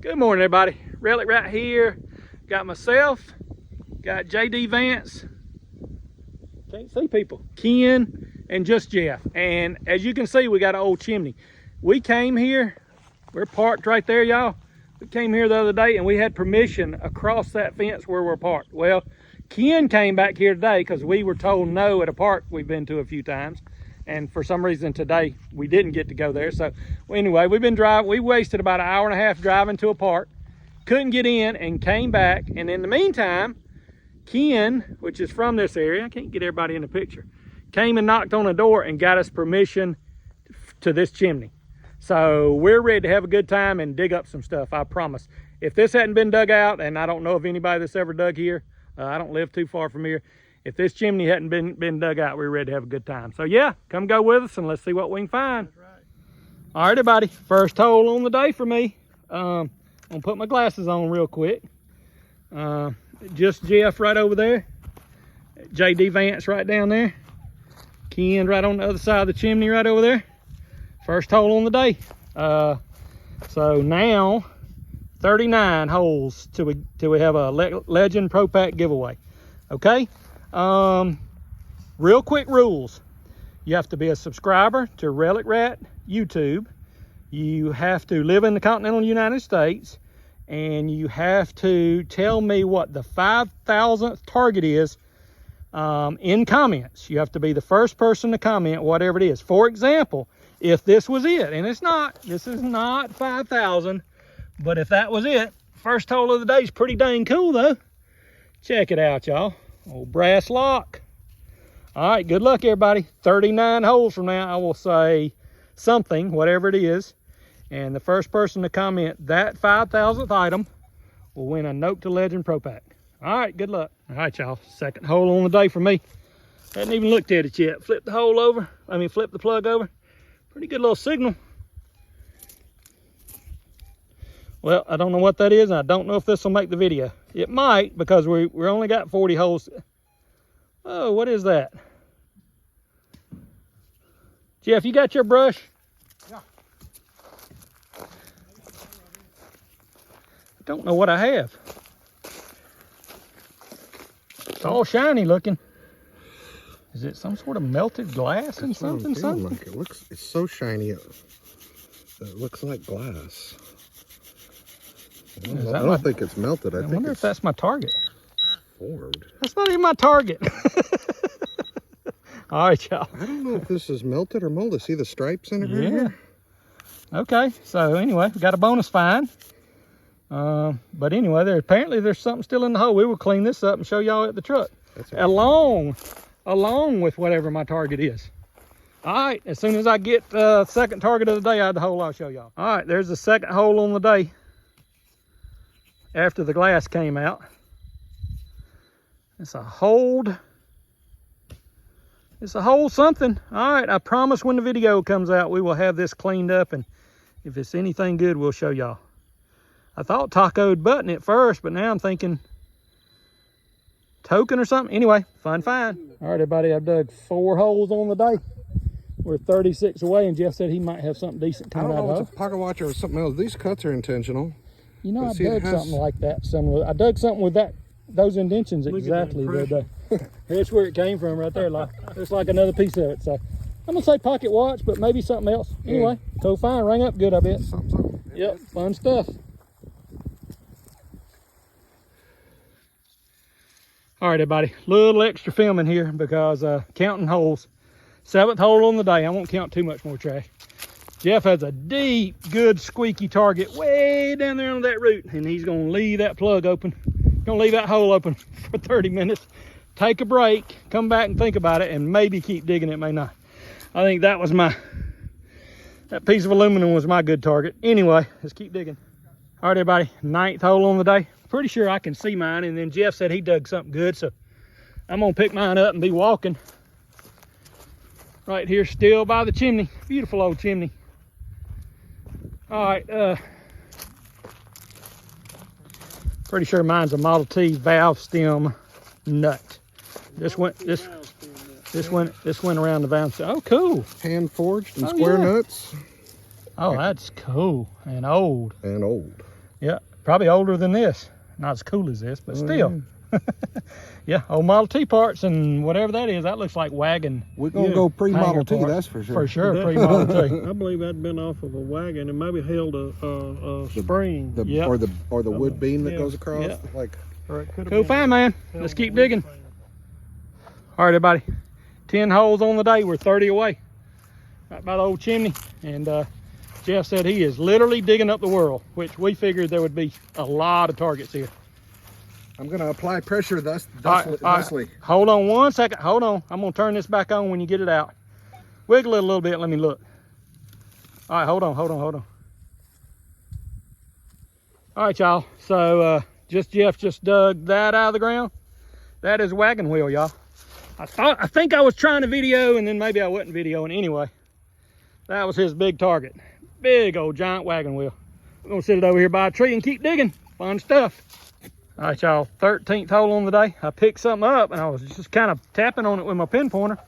Good morning, everybody. Relic right here. Got myself, got JD Vance, can't see people, Ken, and just Jeff. And as you can see, we got an old chimney. We came here, we're parked right there, y'all. We came here the other day and we had permission across that fence where we're parked. Well, Ken came back here today because we were told no at a park we've been to a few times. And for some reason today, we didn't get to go there. So anyway, we've been driving. We wasted about an hour and a half driving to a park. Couldn't get in and came back. And in the meantime, Ken, which is from this area, I can't get everybody in the picture, came and knocked on the door and got us permission to this chimney. So we're ready to have a good time and dig up some stuff, I promise. If this hadn't been dug out, and I don't know of anybody that's ever dug here, I don't live too far from here. If this chimney hadn't been dug out, we're ready to have a good time. So yeah, come go with us and let's see what we can find. That's right. All right, everybody, first hole on the day for me. I'm gonna put my glasses on real quick. Just Jeff right over there. JD Vance right down there. Ken right on the other side of the chimney right over there. First hole on the day. So now 39 holes till we have a Legend Pro Pack giveaway. Okay. Real quick rules. You have to be a subscriber to Relic R.A.T YouTube. You have to live in the continental United States, and you have to tell me what the 5,000th target is in comments. You have to be the first person to comment whatever it is. For example, if this was it, and this is not 5,000, but if that was it, first hole of the day is pretty dang cool though. Check it out, y'all. Old brass lock. All right, good luck, everybody. 39 holes from now, I will say something, whatever it is, and the first person to comment that 5,000th item will win a Note to Legend Pro Pack. All right, good luck. All right, y'all, second hole on the day for me. Hadn't even looked at it yet. Flip the hole over, flip the plug over. Pretty good little signal. Well, I don't know what that is, and I don't know if this will make the video. It might, because we only got 40 holes. Oh, what is that? Jeff, you got your brush? Yeah. I don't know what I have. It's all shiny looking. Is it some sort of melted glass and something? Like it's so shiny it looks like glass. I don't think it's melted. I wonder if that's my target. Formed. That's not even my target. All right, y'all. I don't know if this is melted or molded. See the stripes in it right here? Okay, so anyway, we got a bonus find. But anyway, apparently there's something still in the hole. We will clean this up and show y'all at the truck. That's right. Along with whatever my target is. All right, as soon as I get second target of the day out of the hole, I'll show y'all. All right, there's the second hole on the day after the glass came out. It's a hold something. All right, I promise when the video comes out, we will have this cleaned up, and if it's anything good, we'll show y'all. I thought tacoed button at first, but now I'm thinking token or something. Anyway, fun find. All right, everybody, I've dug 4 holes on the day. We're 36 away, and Jeff said he might have something decent coming out of it. I don't know if it's a pocket watcher or something else. These cuts are intentional. You know, I dug something like that. I dug something with those indentions exactly the other day. Here's where it came from right there. It's like another piece of it. So I'm gonna say pocket watch, but maybe something else. Anyway, cool find, rang up good, I bet. Something. Yep, fun stuff. All right, everybody, little extra filming here because counting holes. 7th hole on the day. I won't count too much more trash. Jeff has a deep, good squeaky target way down there on that root, and he's gonna leave that plug open. Gonna leave that hole open for 30 minutes. Take a break, come back and think about it, and maybe keep digging. It may not. I think that piece of aluminum was my good target. Anyway, let's keep digging. All right, everybody, 9th hole on the day. Pretty sure I can see mine, and then Jeff said he dug something good, so I'm gonna pick mine up and be walking. Right here, still by the chimney. Beautiful old chimney. All right, pretty sure mine's a Model T valve stem nut. This went around the valve stem. Oh, cool. Hand forged and square nuts. Oh, that's cool and old. Yeah, probably older than this. Not as cool as this, but still. Yeah, old Model T parts and whatever that is, that looks like Wagon. We're gonna go pre-Model T, parts. that's for sure. For sure, pre-Model T. I believe that'd been off of a Wagon and maybe held a spring. Yep. Or the wood beam that yeah, goes across. yeah. Like, Or it could have Cool been find, man. held Let's keep a wood digging. frame. All right, everybody. 10 holes on the day. We're 30 away. Right by the old chimney. And Jeff said he is literally digging up the world, which we figured there would be a lot of targets here. I'm gonna apply pressure thusly. Hold on 1 second. Hold on. I'm gonna turn this back on when you get it out. Wiggle it a little bit. Let me look. All right, hold on. All right, y'all. So Jeff just dug that out of the ground. That is wagon wheel, y'all. I think I was trying to video and then maybe I wasn't videoing. Anyway, that was his big target. Big old giant wagon wheel. We're gonna sit it over here by a tree and keep digging. Fun stuff. All right, y'all, 13th hole on the day. I picked something up and I was just kind of tapping on it with my pin pointer.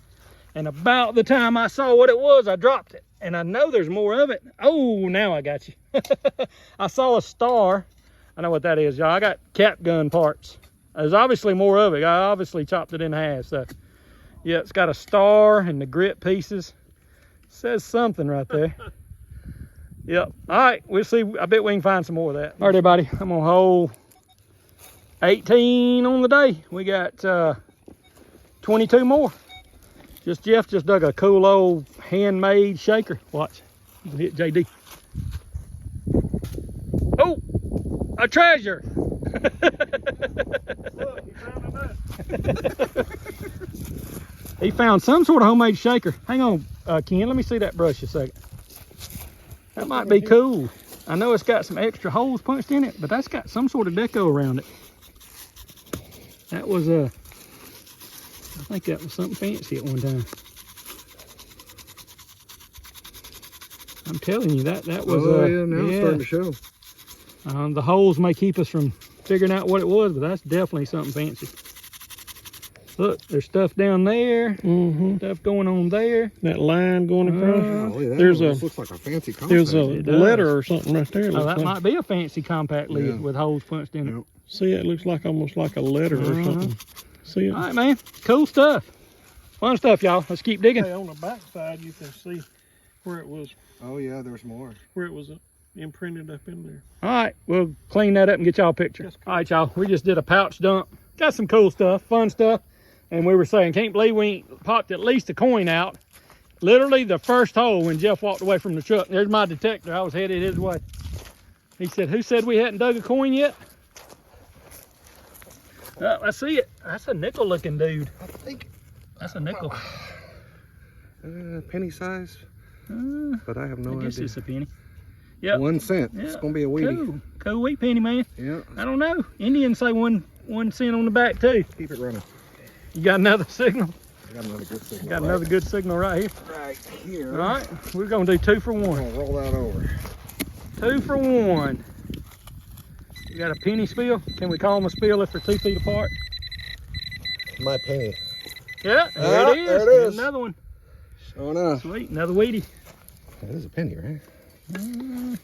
And about the time I saw what it was, I dropped it. And I know there's more of it. Oh, now I got you. I saw a star. I know what that is, y'all. I got cap gun parts. There's obviously more of it. I obviously chopped it in half. So, yeah, it's got a star and the grit pieces. It says something right there. Yep. All right, we'll see. I bet we can find some more of that. All right, everybody. I'm on hole 18 on the day. We got 22 more. Jeff just dug a cool old handmade shaker. Watch. You can hit JD. Oh, a treasure. Look, he found a nut. He found some sort of homemade shaker. Hang on, Ken, let me see that brush a second. That might be cool. I know it's got some extra holes punched in it, but that's got some sort of deco around it. That was I think that was something fancy at one time. I'm telling you, that was yeah, now it's starting to show. The holes may keep us from figuring out what it was, but that's definitely something fancy. Look, there's stuff down there, stuff going on there. That line going across. Oh, yeah, There's this looks like a fancy compact. There's a It does. letter or something right there. it Oh, looks that like. might be a fancy compact lid Yeah. with holes punched in it. Yep. See, it looks like almost like a letter or something. See it? All right, man. Cool stuff. Fun stuff, y'all. Let's keep digging. Hey, on the back side, you can see where it was Yeah, there's more. imprinted up in there. All right, we'll clean that up and get y'all a picture. That's cool. All right, y'all. We just did a pouch dump. Got some cool stuff, fun stuff. And we were saying, can't believe we ain't popped at least a coin out. Literally the first hole when Jeff walked away from the truck. There's my detector. I was headed his way. He said, who said we hadn't dug a coin yet? Oh, I see it. That's a nickel looking dude. I think That's a nickel. penny size, but I have no I guess idea. it's a penny. Yep. 1 cent. Yeah. It's gonna be a weedie. Cool. Cool wheat penny, man. Yeah, I don't know. Indians say one cent on the back too. keep it running. You got another signal? I got another good signal. Got another good signal right here. right here. All right, we're gonna do 2 for 1. I'm gonna roll that over. 2 for 1. You got a penny spill? Can we call them a spill if they're 2 feet apart? My penny. Yeah, there Ah, it is. there it There's is. another one. Sure enough. Sweet, another weedy. That is a penny, right? Yeah.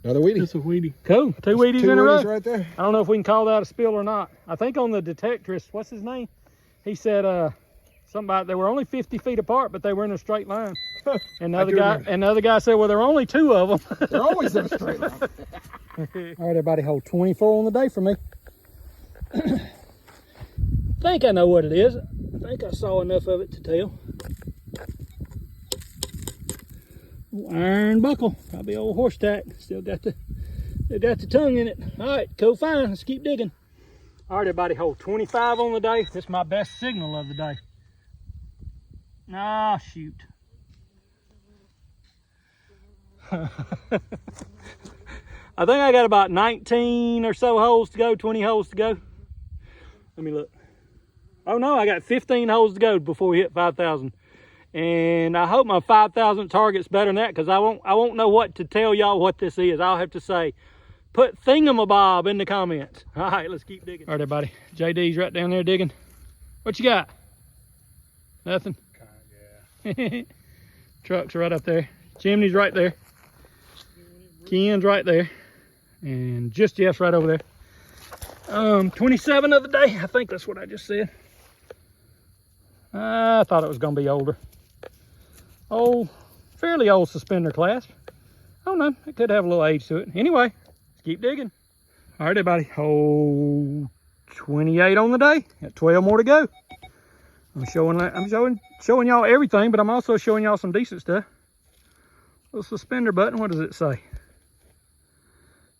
Another weedie. It's a weedy. Cool, 2 Wheaties Two in a row. Wheaties right there. I don't know if we can call that a spill or not. I think on the detectorist, what's his name? He said something about they were only 50 feet apart, but they were in a straight line. And the other guy said, well, there are only 2 of them. They're always in a straight line. All right, everybody, hold 24 on the day for me. I think I know what it is. I think I saw enough of it to tell. Old iron buckle, probably old horse tack. Still got the tongue in it. All right, cool, fine. Let's keep digging. All right, everybody, hold 25 on the day. This is my best signal of the day. Ah, shoot. I think I got about 19 or so holes to go, 20 holes to go. Let me look. Oh no, I got 15 holes to go before we hit 5,000. And I hope my 5,000 target's better than that, because I won't know what to tell y'all what this is. I'll have to say, put thingamabob in the comments. All right, let's keep digging. All right, everybody. JD's right down there digging. What you got? Nothing? Yeah. Truck's right up there. Chimney's right there. Ken's right there. And just Jeff's right over there. 27 of the day. I think that's what I just said. I thought it was going to be older. Old, fairly old suspender class. I don't know. It could have a little age to it. Anyway, let's keep digging. All right, everybody. 28 on the day. Got 12 more to go. I'm showing y'all everything, but I'm also showing y'all some decent stuff. Little suspender button. What does it say?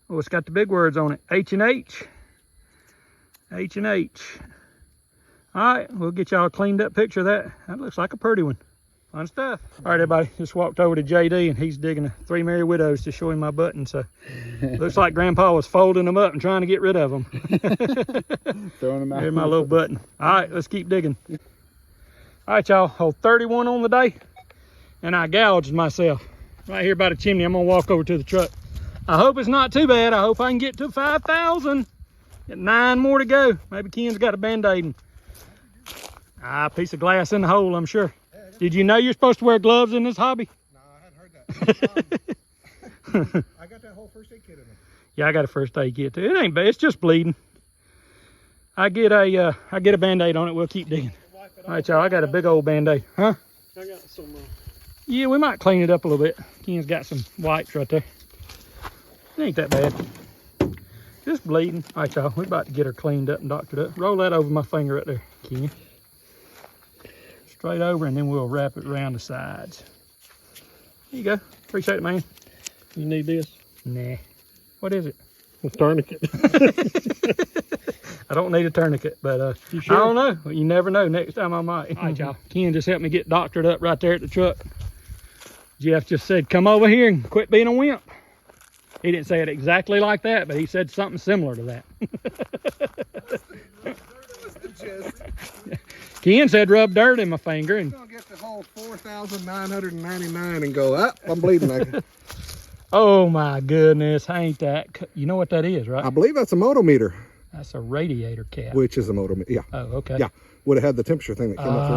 Oh, it's got the big words on it. H&H. H&H. All right, we'll get y'all a cleaned up picture of that. That looks like a pretty one. Fun stuff. All right, everybody, just walked over to JD and he's digging a 3 Merry Widows to show him my button. So looks like Grandpa was folding them up and trying to get rid of them. Throwing them out. Here's my little button. All right, let's keep digging. All right, y'all, hole 31 on the day. And I gouged myself right here by the chimney. I'm gonna walk over to the truck. I hope it's not too bad. I hope I can get to 5,000. Got 9 more to go. Maybe Ken's got a Band-Aid. A piece of glass in the hole, I'm sure. Did you know you're supposed to wear gloves in this hobby? No, I hadn't heard that. I got that whole first aid kit in there. Yeah, I got a first aid kit too. It ain't bad. It's just bleeding. I get a Band-Aid on it. We'll keep digging. All right, y'all. I got a big old Band-Aid. Huh? I got some. Yeah, we might clean it up a little bit. Ken's got some wipes right there. It ain't that bad. Just bleeding. All right, y'all. We're about to get her cleaned up and doctored up. Roll that over my finger right there, Ken. Straight over, and then we'll wrap it around the sides. There you go. Appreciate it, man. You need this? Nah. What is it? A tourniquet. I don't need a tourniquet, but you sure? I don't know. You never know. Next time I might. All right, y'all. Ken just helped me get doctored up right there at the truck. Jeff just said, come over here and quit being a wimp. He didn't say it exactly like that, but he said something similar to that. Ken said rub dirt in my finger. And I'm gonna get the whole 4,999 and go up. I'm bleeding. oh my goodness, ain't that? You know what that is, right? I believe that's a motometer. That's a radiator cap. Which is a motometer. Yeah. Oh, okay. Yeah. Would have had the temperature thing that came up through.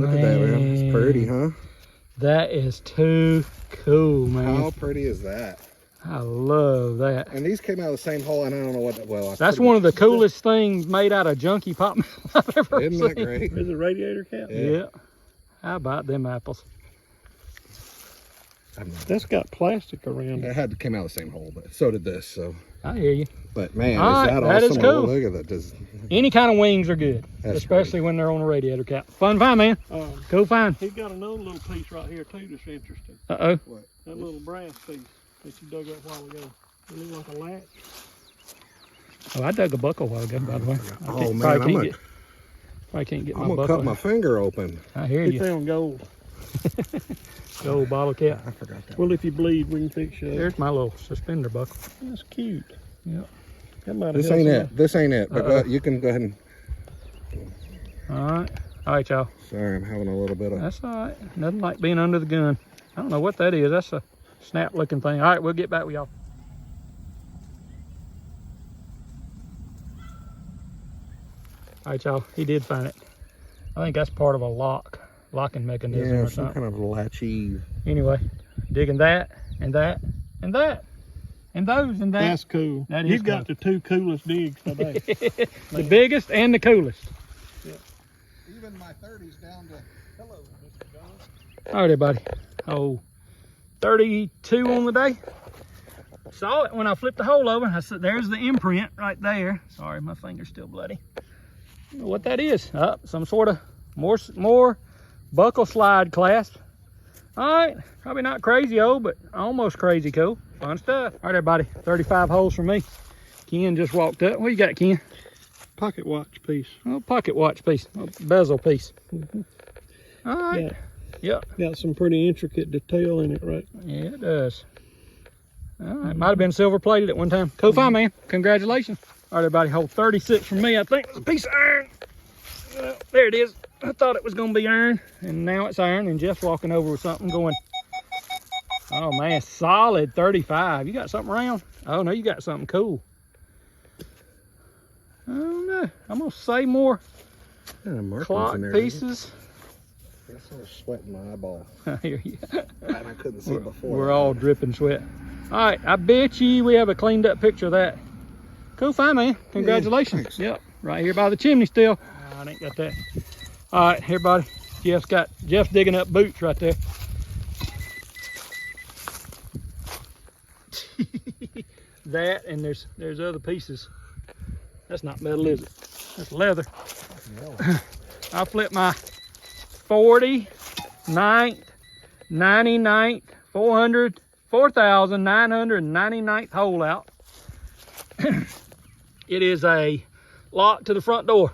Look Man. at that, man. It's pretty, huh? That is too cool, man. How pretty is that? I love that. And these came out of the same hole, and I don't know what. Well, that's one of the coolest things made out of junky pop metal I've ever Isn't seen. that great? Is it a radiator cap? Yeah. How about them apples? That's got plastic around It it. had to came out of the same hole, but so did this. So, I hear you. but man, All is right, that that awesome? is cool. Look at that. Just, Any kind of wings are good, That's especially when they're on a radiator cap. Fun find, man. Cool find. He's got another little piece right here too that's interesting. Uh-oh. That little brass piece that you dug up a while ago. It looked like a latch. Oh, I dug a buckle a while ago, by the way. oh man, I can't get my I'm gonna buckle. cut my finger open. I hear He you. found gold. Gold bottle cap. I forgot that. Well, if you bleed, we can fix you up. There's my little suspender buckle. That's cute. Yep. That might have This helped ain't some- it. This ain't it. But you can go ahead and. All right, y'all. Sorry, I'm having a little bit of. That's all right. Nothing like being under the gun. I don't know what that is. That's a snap looking thing. All right, we'll get back with y'all. All right, y'all. He did find it. I think that's part of a locking mechanism Yeah, or some something. kind of latchy. Anyway, digging that and that and that and those and that. That's cool. That is You've got cool. the 2 coolest digs today. The biggest and the coolest. Even my 30s down to. Hello, Mr. John. All right, everybody. Oh, 32 on the day. Saw it when I flipped the hole over. I said, there's the imprint right there. Sorry, my finger's still bloody. I don't know what that is. Some sort of more buckle slide clasp. All right, probably not crazy old, but almost crazy cool. Fun stuff. All right, everybody, 35 holes from me. Ken just walked up. What you got, Ken? Pocket watch piece. Oh, pocket watch piece, oh, bezel piece. All right. Yeah. Yep. Got some pretty intricate detail in it, right? Yeah, it does. All right, might have been silver plated at one time. Cool find, man. Congratulations. All right, everybody, hole 36 from me. I think it's a piece of iron. There it is. I thought it was going to be iron, and now it's iron, and Jeff's walking over with something going, oh, man, solid 35. You got something round? Oh, no, you got something cool. I don't know. I'm going to say more Yeah, markings clock in there, pieces. I started sweating my eyeball. I hear you. And I couldn't see before. We're all dripping sweat. All right, I bet you we have a cleaned up picture of that. Cool find, man. Congratulations. Yeah, yep, right here by the chimney still. I ain't got that. All right, everybody. Jeff's digging up boots right there. That and there's other pieces. That's not metal, is it? That's leather. I flipped my 49th, 99th, 4,999th hole out. It is a lock to the front door.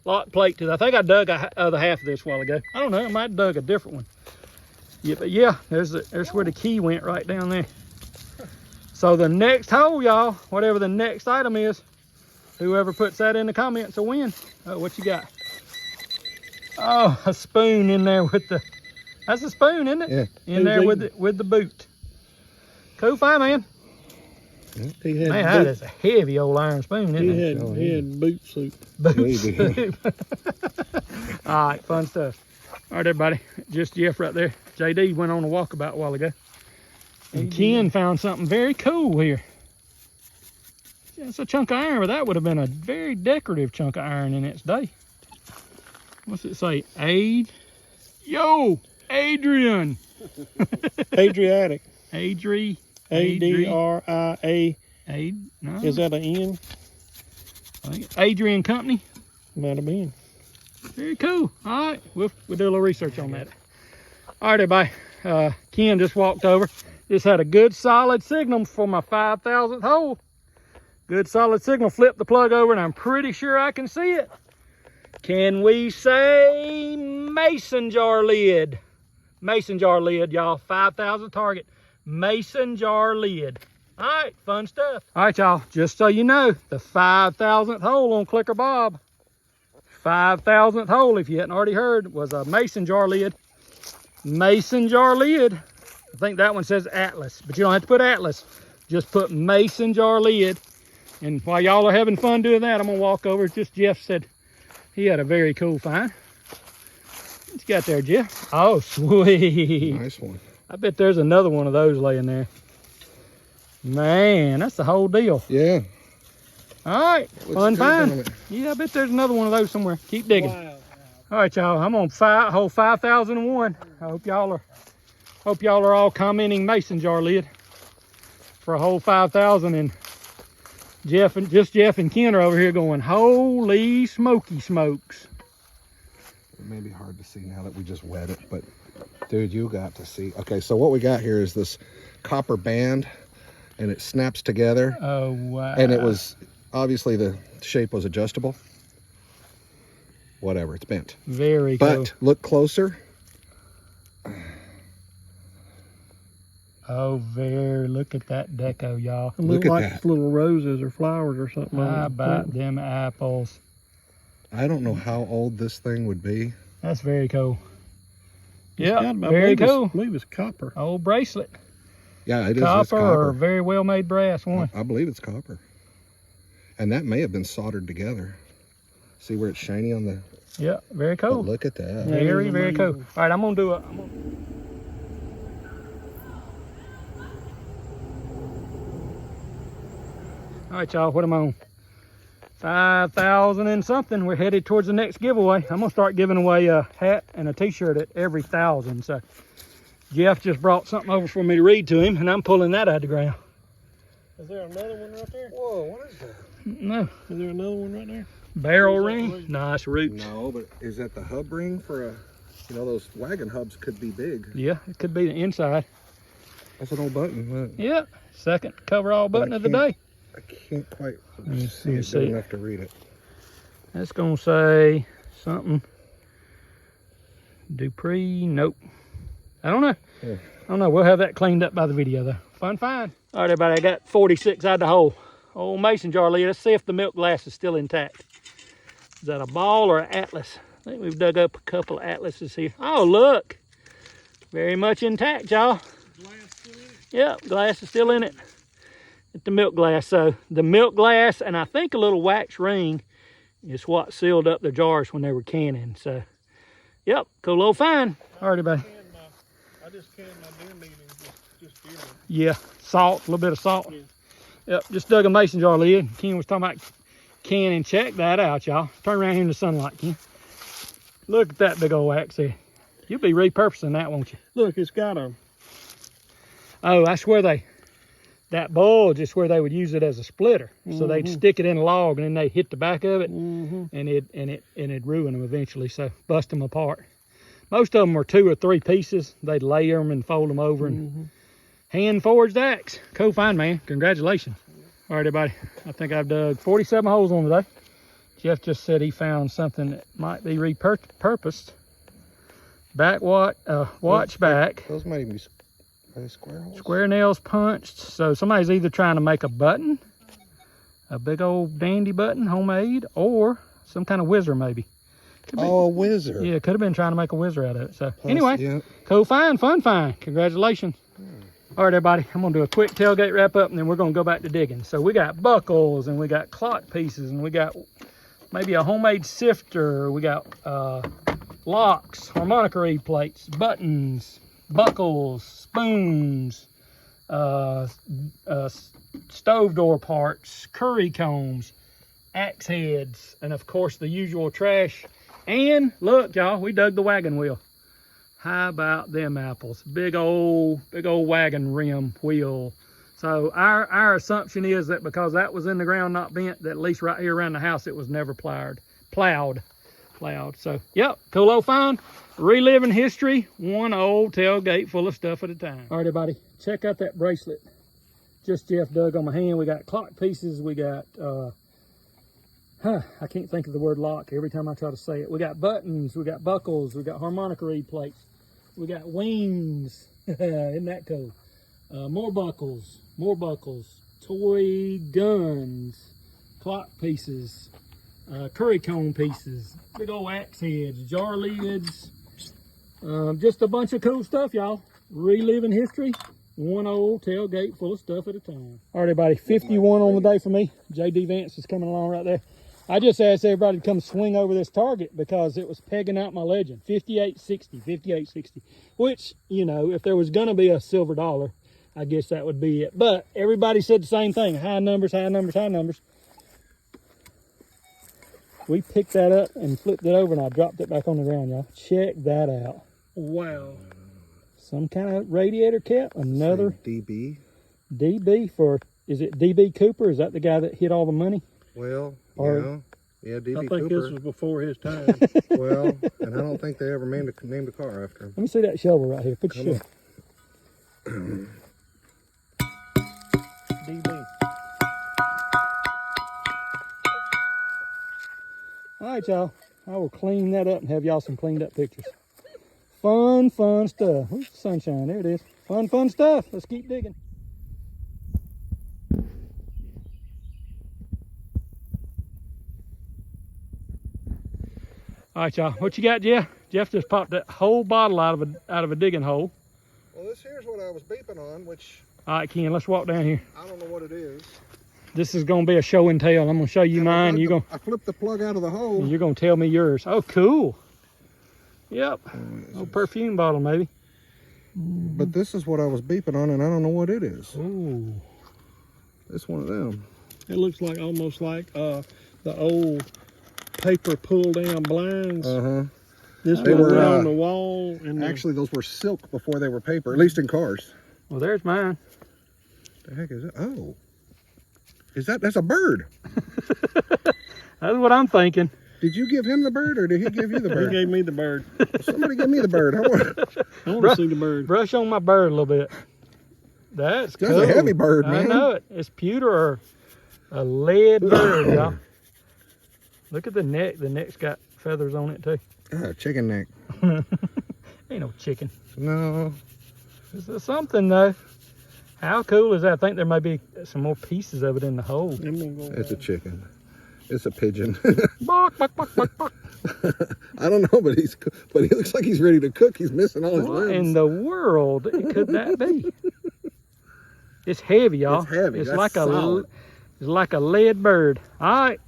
Lock plate to the, I think I dug the other half of this a while ago. I don't know, I might have dug a different one. Yeah, but yeah, there's where the key went, right down there. So the next hole, y'all, whatever the next item is, whoever puts that in the comments will win. Oh, what you got? Oh, a spoon in there with the, that's a spoon, isn't it? Yeah. In there with the boot. Cool find, man. He had Man, that is a heavy old iron spoon, isn't it? he had boot soup. Boot soup. All right, fun stuff. All right, everybody, just Jeff right there. JD went on a walkabout a while ago. And Ken found something very cool here. It's a chunk of iron, but that would have been a very decorative chunk of iron in its day. What's it say? Adrian. Adriatic. A-D-R-I-A. No, Is that an N? I think it's Adrian Company. Might have been. Very cool. All right, we'll do a little research on that. All right, everybody. Ken just walked over. Just had a good solid signal for my 5,000th hole. Good solid signal. Flip the plug over and I'm pretty sure I can see it. Can we say mason jar lid? Mason jar lid, y'all. 5,000 target. Mason jar lid. All right, fun stuff. All right, y'all. Just so you know, the 5,000th hole on Clicker Bob. 5,000th hole, if you hadn't already heard, was a mason jar lid. Mason jar lid. I think that one says Atlas, but you don't have to put Atlas. Just put mason jar lid. And while y'all are having fun doing that, I'm gonna walk over. Just Jeff said he had a very cool find. What you got there, Jeff? Oh, sweet. Nice one. I bet there's another one of those laying there. Man, that's the whole deal. Yeah. All right, fun find. Yeah, I bet there's another one of those somewhere. Keep digging. Wow. All right, y'all. I'm on hole 5,001. I hope y'all are all commenting mason jar lid for a whole 5,000. And Jeff and Ken are over here going, holy smoky smokes. It may be hard to see now that we just wet it, but dude, you got to see. Okay, so what we got here is this copper band, and it snaps together. Oh, wow. And it was, obviously the shape was adjustable. Whatever, it's bent. Very cool. But look closer. Oh, look at that deco, y'all. It looked like little roses or flowers or something. How about them apples? I don't know how old this thing would be. That's very cool. It's Yeah, got, very cool. I believe it's copper. Old bracelet. Yeah, it is. Copper, Copper or very well made brass one. I believe it's copper. And that may have been soldered together. See where it's shiny on the... Yeah, very cool. But look at that. Very, very cool. All right, I'm gonna do a... All right, y'all, what am I on? 5,000 and something. We're headed towards the next giveaway. I'm gonna start giving away a hat and a t-shirt at every 1,000. So Jeff just brought something over for me to read to him, and I'm pulling that out of the ground. Is there another one right there? Whoa, what is that? No. Is there another one right there? Barrel ring? Nice roots. No, but is that the hub ring for a... You know, those wagon hubs could be big. Yeah, it could be the inside. That's an old button. Look. Yeah, second coverall button of the day. I can't quite see it's good enough to read it. That's gonna say something. Dupree, nope. I don't know. Yeah. I don't know. We'll have that cleaned up by the video though. Fun find. All right, everybody, I got 46 out of the hole. Old mason jar lid. Let's see if the milk glass is still intact. Is that a ball or an atlas? I think we've dug up a couple of atlases here. Oh, look. Very much intact, y'all. Yep, glass is still in it. At the milk glass. So the milk glass and I think a little wax ring is what sealed up the jars when they were canning. So Yep, cool little find. Alrighty, buddy. I just canned my deer meat and just deer meat. Yeah, salt, a little bit of salt. Yeah. Yep, just dug a mason jar lid. Ken was talking about canning. Check that out, y'all. Turn around here in the sunlight, Ken. Look at that big old axe head. You'll be repurposing that, won't you? Look, it's got a. Oh, that's where that bulge is where they would use it as a splitter. So they'd stick it in a log and then they hit the back of it and it'd ruin them eventually. So bust them apart. Most of them were 2 or 3 pieces. They'd layer them and fold them over and hand forged axe. Cool find, man. Congratulations. All right, everybody. I think I've dug 47 holes on today. Jeff just said he found something that might be repurposed. Watch back. Those might even be square holes. Square nails punched. So somebody's either trying to make a button, a big old dandy button, homemade, or some kind of whizzer maybe. Oh, a whizzer. Yeah, could have been trying to make a whizzer out of it. So Plus, anyway, yeah. cool find, fun find. Congratulations. All right, everybody, I'm gonna do a quick tailgate wrap up and then we're gonna go back to digging. So we got buckles and we got clock pieces and we got maybe a homemade sifter. We got locks, harmonica reed plates, buttons, buckles, spoons, stove door parts, curry combs, axe heads, and of course the usual trash. And look, y'all, we dug the wagon wheel. How about them apples? Big old wagon rim wheel. So our assumption is that because that was in the ground not bent, that at least right here around the house it was never plowed. So yep, cool old find. Reliving history, one old tailgate full of stuff at a time. All right, everybody, check out that bracelet. Just Jeff dug on my hand. We got clock pieces. We got, I can't think of the word lock every time I try to say it. We got buttons. We got buckles. We got harmonica reed plates. We got wings. Isn't that cool? More buckles, toy guns, clock pieces, curry comb pieces, big old axe heads, jar lids, just a bunch of cool stuff, y'all. Reliving history, one old tailgate full of stuff at a time. All right, everybody, 51 on the day for me. JD Vance is coming along right there. I just asked everybody to come swing over this target because it was pegging out my legend, 58.60, which, you know, if there was gonna be a silver dollar, I guess that would be it. But everybody said the same thing, high numbers. We picked that up and flipped it over and I dropped it back on the ground, y'all. Check that out. Wow. Some kind of radiator cap, another DB. DB for, is it DB Cooper? Is that the guy that hit all the money? Well, Or, yeah, DB I think Cooper. this was before his time. Well, and I don't think they ever named a car after him. Let me see that shovel right here. Put your shovel. DB. All right, y'all. I will clean that up and have y'all some cleaned up pictures. Fun stuff. Where's the sunshine? There it is. Fun stuff. Let's keep digging. All right, y'all. What you got, Jeff? Jeff just popped that whole bottle out of a digging hole. Well, this here's what I was beeping on, which All right, Ken, let's walk down here. I don't know what it is. This is gonna be a show and tell. I'm gonna show you mine. I flipped the plug out of the hole. You're gonna tell me yours. Oh, cool. Yep. Old perfume bottle, maybe. But this is what I was beeping on, and I don't know what it is. Ooh. It's one of them. It looks like almost like the old paper pull down blinds. This They one were, on the wall. And Actually, those were silk before they were paper, at least in cars. Well, there's mine. The heck is it? Oh. That's a bird. That's what I'm thinking. Did you give him the bird, or did he give you the he bird? gave me the bird. Somebody give me the bird. I want to see the bird. Brush on my bird a little bit. That's cool. That's a heavy bird, man. I know it. It's pewter or a lead bird, y'all. Look at the neck. The neck's got feathers on it, too. Chicken neck. Ain't no chicken. No. This is something, though. How cool is that? I think there may be some more pieces of it in the hole. It's a chicken. It's a pigeon. Bark, bark, bark, bark, bark. I don't know, but he looks like he's ready to cook. He's missing all his What limbs. in the world could that be? It's heavy, y'all. It's heavy. It's That's like solid. it's like a lead bird. All right.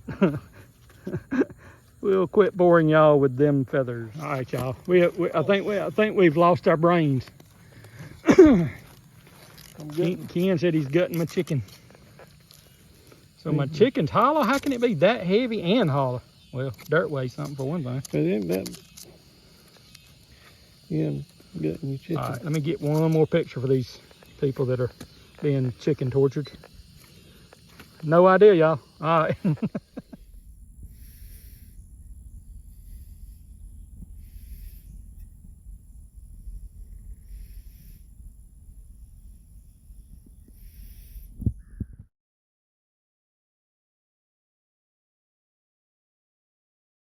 we'll quit boring y'all with them feathers. All right, y'all. I think we've lost our brains. Ken said he's gutting my chicken. So my chicken's hollow. How can it be that heavy and hollow? Well, dirt weighs something for one thing. It ain't that. Yeah, gutting your chicken. All right, let me get one more picture for these people that are being chicken tortured. No idea, y'all. All right.